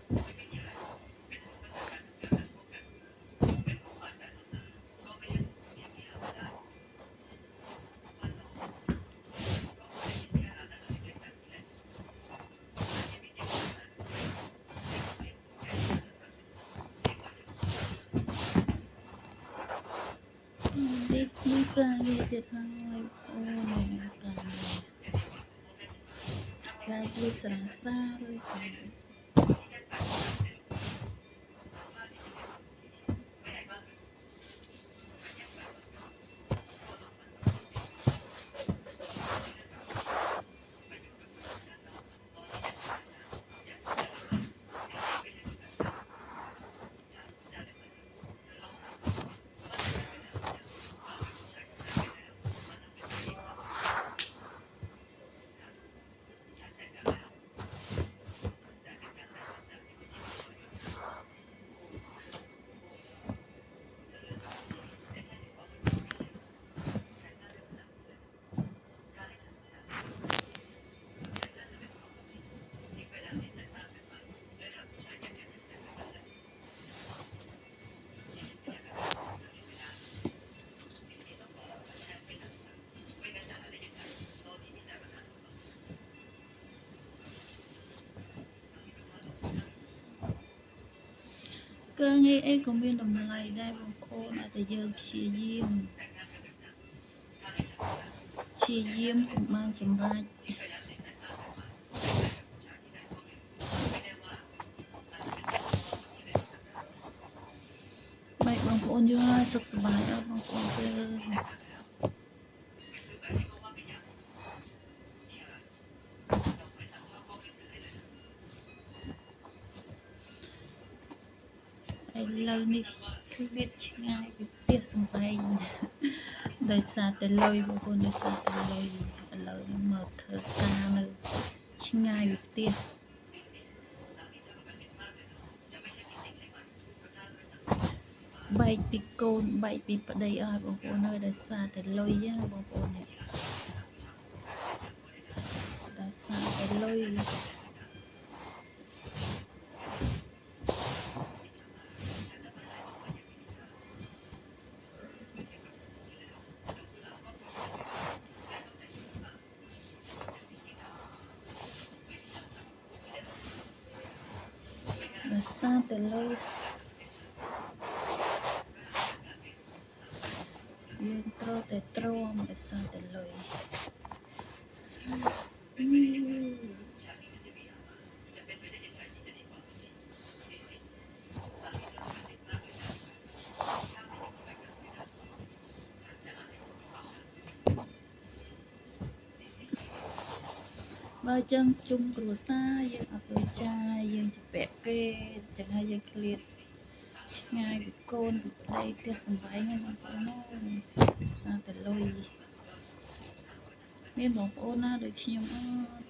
เด็กมีการเรียนจะทำอะไรโอ้ในการบริสระสร้างเลยกันก็งี้เอ้ก็มีดำไล่ได้บางคนอาจจะเยอะชี้ยิ้มกุมารสำราญไม่บางคนอยู่ให้สุขสบายเอาบางคนก็ไอ้เรานี่คือเม็ดง่ายไปเตี้ยสบายโดยสารแต่ลอยบางคนโดยสารแต่ลอยเรานี่มาเธอกาเลยง่ายไปเตี้ยใบปีโกนใบปีปะไดอ้อยบางคนเลยได้ซาแต่ลอยย่าบางคนเนี่ยได้ซาแต่ลอยได้ซาแต่ลอยយើងត្រូវតែទ្រាំដោយសារតែលុយបើចឹងជុំគ្រួសារយើងអត់លុយចាយយើងជពាក់គេចឹងហើយយើងឃ្លាតឆ្ងាយពីកូនពីប្តីផ្ទះសំបែងហ្នឹងបងប្អូនសារតែលុយមានបងប្អូនណាដូចខ្ញុំអត់